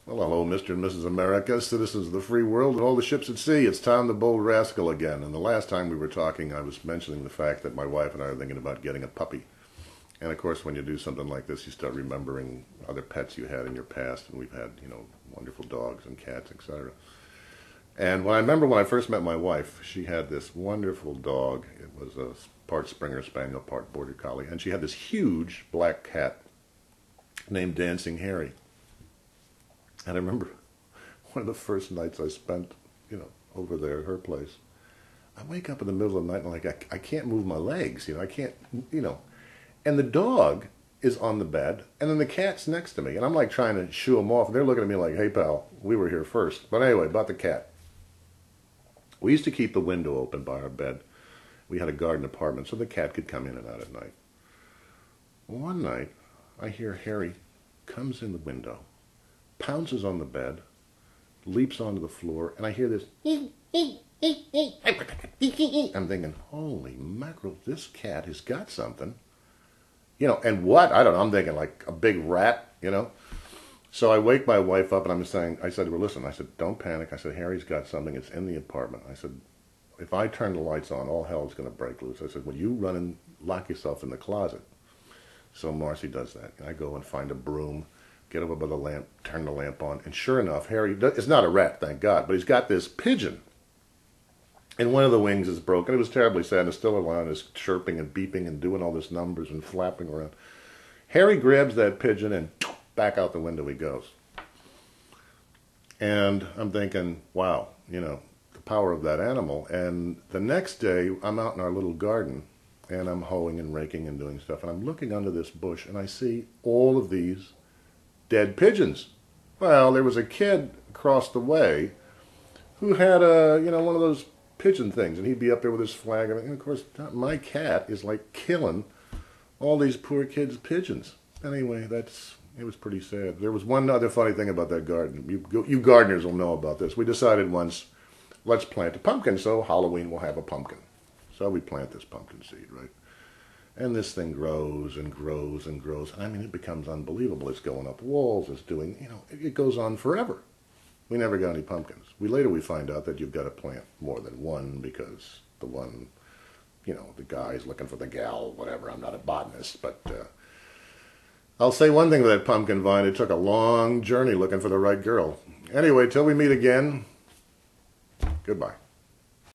Well, hello, Mr. and Mrs. America, citizens of the free world, and all the ships at sea. It's Tom the Bold Rascal again. And the last time we were talking, I was mentioning the fact that my wife and I are thinking about getting a puppy. And of course, when you do something like this, you start remembering other pets you had in your past. And we've had, wonderful dogs and cats, etc. And I remember when I first met my wife, she had this wonderful dog. It was a part Springer Spaniel, part Border Collie. And she had this huge black cat named Dancing Harry. And I remember one of the first nights I spent, over there at her place. I wake up in the middle of the night and I can't move my legs, I can't, And the dog is on the bed, and then the cat's next to me. And I'm like trying to shoo them off. And they're looking at me like, hey, pal, we were here first. But anyway, about the cat. We used to keep the window open by our bed. We had a garden apartment, so the cat could come in and out at night. One night, I hear Harry comes in the window, pounces on the bed, leaps onto the floor, and I hear this. I'm thinking, holy mackerel, this cat has got something. And what? I don't know. I'm thinking like a big rat, So I wake my wife up and I said to her, listen, don't panic. I said, Harry's got something. It's in the apartment. I said, if I turn the lights on, all hell's going to break loose. I said, well, you run and lock yourself in the closet. So Marcy does that. I go and find a broom, get over by the lamp, turn the lamp on, and sure enough, Harry is not a rat, thank God, but he's got this pigeon. And one of the wings is broken. It was terribly sad, and it's still alive, is chirping and beeping and doing all this numbers and flapping around. Harry grabs that pigeon and back out the window he goes. And I'm thinking, wow, the power of that animal. And the next day, I'm out in our little garden, and I'm hoeing and raking and doing stuff, and I'm looking under this bush, and I see all of these dead pigeons. Well, there was a kid across the way who had one of those pigeon things, and he'd be up there with his flag, and of course, my cat is like killing all these poor kids' pigeons. Anyway, it was pretty sad. There was one other funny thing about that garden. You gardeners will know about this. We decided once, let's plant a pumpkin, so Halloween we'll have a pumpkin. So we plant this pumpkin seed, right? And this thing grows and grows and grows. I mean, it becomes unbelievable. It's going up walls. It's doing, it goes on forever. We never got any pumpkins. Later we find out that you've got to plant more than one because the one, the guy's looking for the gal, whatever. I'm not a botanist, but I'll say one thing with that pumpkin vine. It took a long journey looking for the right girl. Anyway, till we meet again, goodbye.